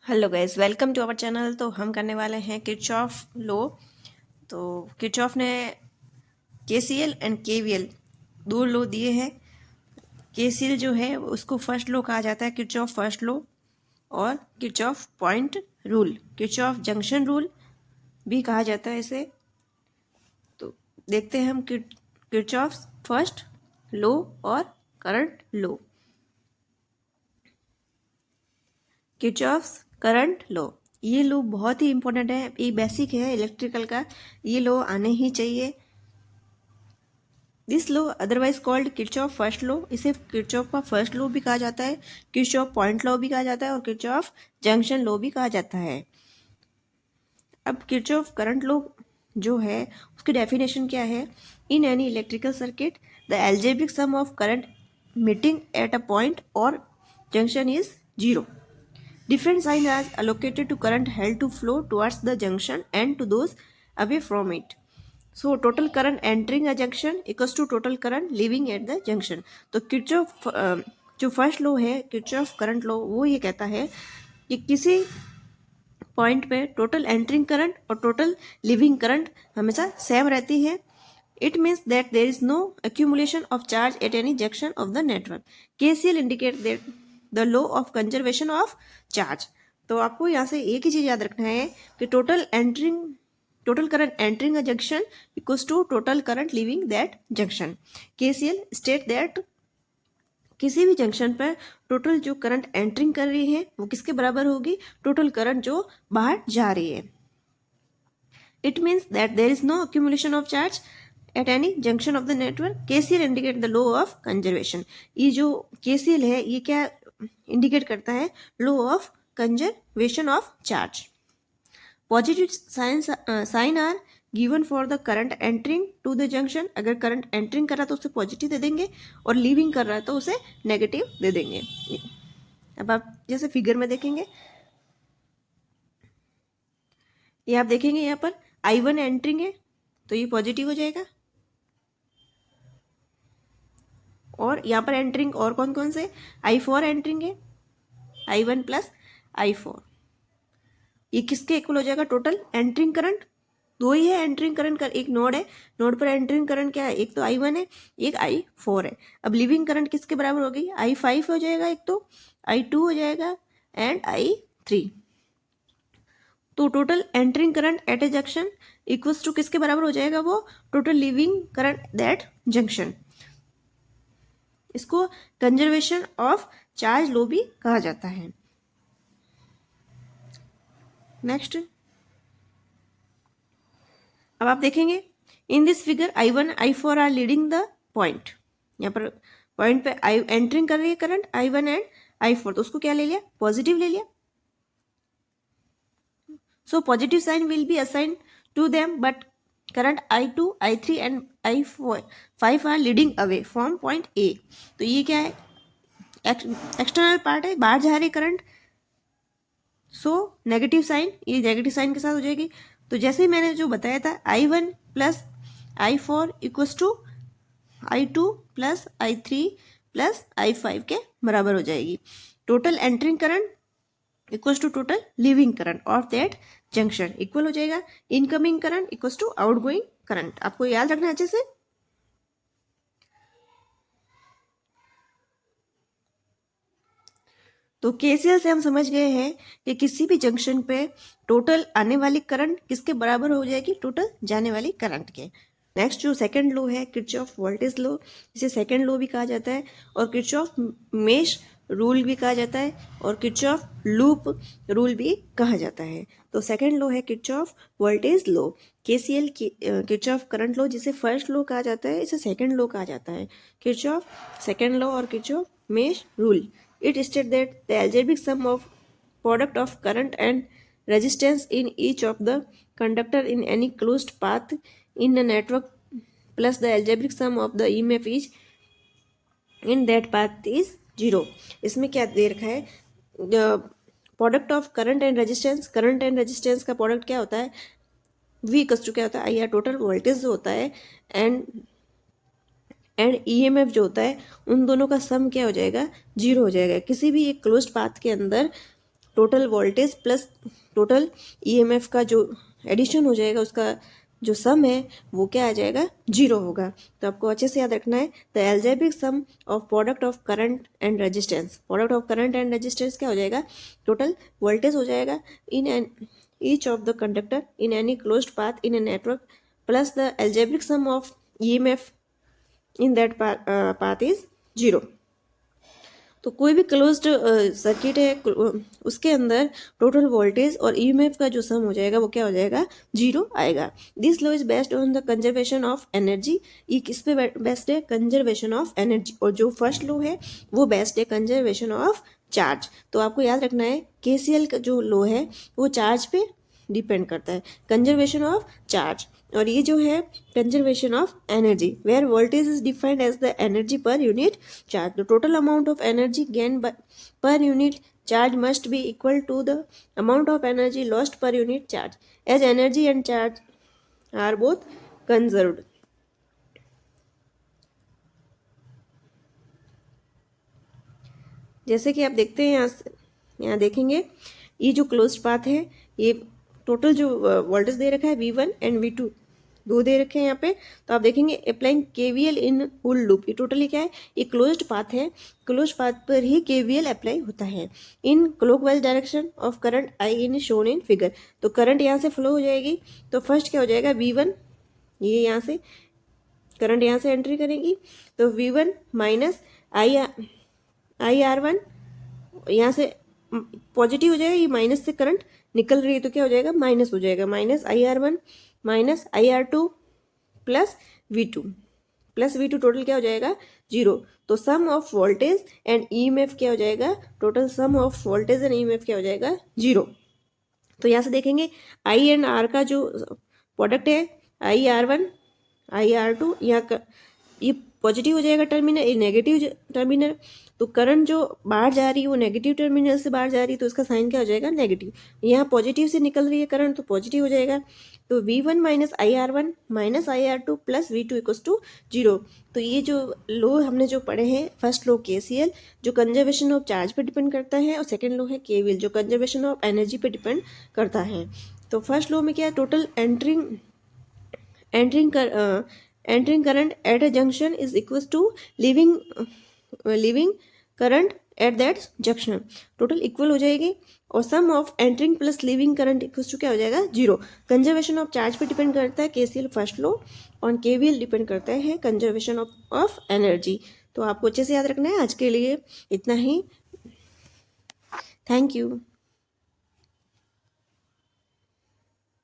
Hello guys, welcome to our channel. तो हम करने वाले हैं किरचॉफ लॉ। तो किरचॉफ ने केसीएल एंड केवीएल दो लॉ दिए हैं। केसीएल जो है उसको फर्स्ट लॉ कहा जाता है, किरचॉफ फर्स्ट लॉ, और Kirchhoff point rule, Kirchhoff junction rule भी कहा जाता है इसे। तो देखते हैं हम किरचॉफ फर्स्ट लॉ और current law. Kirchhoff's current law, ये लॉ बहुत ही इंपॉर्टेंट है, ये बेसिक है इलेक्ट्रिकल का, ये लॉ आने ही चाहिए। This law otherwise called Kirchhoff first law, इसे किरचॉफ का फर्स्ट लॉ भी कहा जाता है, किरचॉफ पॉइंट लॉ भी कहा जाता है और किरचॉफ जंक्शन लॉ भी कहा जाता है। अब किरचॉफ करंट लॉ जो है उसकी डेफिनेशन क्या है? In any electrical circuit the algebraic sum of current meeting at a point और junction is zero. Different sign are allocated to current held to flow towards the junction and to those away from it. So total current entering a junction equals to total current leaving at the junction. तो Kirchhoff जो first law है Kirchhoff current law, वो ये कहता है कि किसी point पे टोटल एंटरिंग करंट और टोटल लिविंग करंट हमेशा सेम रहती है. It means that there is no accumulation of charge at any junction of the network. KCL indicates that the law of conservation of charge. तो आपको यहाँ से एक ही चीज याद रखना है कि total current entering a junction equals to total current leaving that junction. KCL state that किसी भी जंक्शन पर टोटल जो करंट एंटरिंग कर रही है वो किसके बराबर होगी? टोटल करंट जो बाहर जा रही है. It means that there is no accumulation of charge at any junction of the network. KCL indicate the law of conservation. ये जो KCL है ये क्या इंडिकेट करता है? Law of conservation of charge. Positive sign are given for the current entering to the junction. अगर current entering कर रहा है तो उसे पॉजिटिव दे देंगे और लीविंग कर रहा है तो उसे नेगेटिव दे देंगे. अब आप जैसे फिगर में देखेंगे, ये आप देखेंगे यहाँ पर I1 एंटरिंग है तो ये पॉजिटिव हो जाएगा, और यहाँ पर एंटरिंग और कौन कौन से? I4 एंटरिंग है, I1 प्लस I4. ये किसके इक्वल हो जाएगा? Total entering current. दो ही है एंटरिंग करंट का, एक नोड है, नोड पर एंटरिंग करंट क्या है? एक तो I1 है, एक I4 है. अब लिविंग करंट किसके बराबर हो गई? I5 हो जाएगा, एक तो I2 हो जाएगा एंड I3. तो total entering current at a junction equals to किसके बराबर हो जाएगा? वो total leaving current that junction. इसको कंजर्वेशन ऑफ चार्ज लॉ भी कहा जाता है. नेक्स्ट, अब आप देखेंगे in this figure I1 I4 are leading the point. यहाँ पर पॉइंट पे एंटरिंग कर रही है करंट I1 एंड I4, तो उसको क्या ले लिया? पॉजिटिव ले लिया. So positive sign will be assigned to them, but current I2, I3 and I5 are leading away from point A. तो ये क्या है? एक्सटर्नल पार्ट है, बाहर जा रही करंट. सो नेगेटिव साइन, ये नेगेटिव साइन के साथ हो जाएगी. तो जैसे ही मैंने जो बताया था I1 plus I4 equals to I2 plus I3 plus I5 के बराबर हो जाएगी. Total entering current equals to total leaving current of that junction equal हो जाएगा incoming current equals to outgoing current. आपको याद रखना है अच्छे से. तो केसीएल से हम समझ गए हैं कि किसी भी जंक्शन पे टोटल आने वाली करंट किसके बराबर हो जाएगी? टोटल जाने वाली करंट के. नेक्स्ट जो सेकंड लॉ है किरचॉफ वोल्टेज लॉ, इसे सेकंड लॉ भी कहा जाता है और किरचॉफ मेश रूल भी कहा जाता है और किरचॉफ लूप रूल भी कहा जाता है. तो सेकंड लॉ है Kirchhoff voltage law. KCL Kirchhoff current law जिसे फर्स्ट लॉ कहा जाता है, इसे सेकंड लॉ कहा जाता है. किरचॉफ सेकंड लॉ और Kirchhoff mesh rule. It states that the algebraic sum of product of current and resistance in each of the conductor in any closed path in a network plus the algebraic sum of the EMF is in that path is 0. इसमें क्या दे रखा है? Product of current and resistance. Current and resistance का product क्या होता है? V equals to क्या होता है? आई, टोटल वोल्टेज जो होता है एंड ईएमएफ जो होता है, उन दोनों का सम क्या हो जाएगा? 0 हो जाएगा. किसी भी एक क्लोज्ड पाथ के अंदर total voltage plus total EMF का जो एडिशन हो जाएगा, उसका जो सम है वो क्या आ जाएगा, 0 होगा। तो आपको अच्छे से याद रखना है, the algebraic sum of product of current and resistance. Product of current and resistance क्या हो जाएगा, टोटल वोल्टेज हो जाएगा in an each of the conductor in any closed path in a network plus the algebraic sum of EMF in that path is 0। तो कोई भी closed circuit है उसके अंदर टोटल वोल्टेज और ईएमएफ का जो सम हो जाएगा वो क्या हो जाएगा, 0 आएगा। This law is based on the conservation of energy. ये किस पे बेस्ड है, कंजर्वेशन ऑफ एनर्जी। और जो फर्स्ट लॉ है वो बेस्ड है कंजर्वेशन ऑफ चार्ज। तो आपको याद रखना है केसीएल का जो लॉ है वो चार्ज पे डिपेंड करता है, कंजर्वेशन ऑफ चार्ज। और ये जो है conservation of energy, where voltage is defined as the energy per unit charge. The total amount of energy gain per unit charge must be equal to the amount of energy lost per unit charge as energy and charge are both conserved. जैसे कि आप देखते हैं, यहाँ देखेंगे ये जो closed path है, ये टोटल जो वोल्टेज दे रखा है V1 एंड V2 दो दे रखे हैं यहाँ पे। तो आप देखेंगे applying KVL in full loop, ये टोटली क्या है, ये क्लोज्ड पाथ है, क्लोज्ड पाथ पर ही KVL अप्लाई होता है। In clockwise direction of current I in shown in figure. तो करंट यहाँ से फ्लो हो जाएगी, तो फर्स्ट क्या हो जाएगा, V1, ये यहाँ से करंट यहाँ से एंट्री करेगी, तो V1 माइनस IR1 यहाँ से पॉजिटिव हो जाएगा, ये माइनस से करंट निकल रही है तो क्या हो जाएगा, माइनस हो जाएगा, minus IR1 minus IR2 plus V2 total क्या हो जाएगा, 0। तो सम ऑफ वोल्टेज एंड ईएमएफ क्या हो जाएगा, total sum of voltage and EMF क्या हो जाएगा, 0। तो यहाँ से देखेंगे I एंड R का जो प्रोडक्ट है, IR1 IR2, यहाँ ये पॉजिटिव हो जाएगा टर्मिनल, ये नेगेटिव टर्मिनल। तो करंट जो बाहर जा रही है वो नेगेटिव टर्मिनल से बाहर जा रही है, तो इसका साइन क्या हो जाएगा, नेगेटिव। यहाँ पॉजिटिव से निकल रही है करंट, तो पॉजिटिव हो जाएगा। तो V1 minus IR1 minus IR2 plus V2 equals to 0। तो ये जो लो हमने जो पढ़े हैं, फर्स्ट लो KCL जो कंजर्वेशन ऑफ चार्ज पे डिपेंड करता है, और सेकेंड लो है KVL जो कंजर्वेशन ऑफ एनर्जी पे डिपेंड करता है। तो फर्स्ट लो में क्या है, total entering current at a junction is equals to leaving current at that junction, total equal हो जाएगी। और सम of entering plus leaving current equals to क्या हो जाएगा, 0। कंजर्वेशन ऑफ चार्ज पे डिपेंड करता है KCL फर्स्ट लो, और KVL डिपेंड करता है कंजर्वेशन ऑफ एनर्जी। तो आपको अच्छे से याद रखना है। आज के लिए इतना ही, थैंक यू।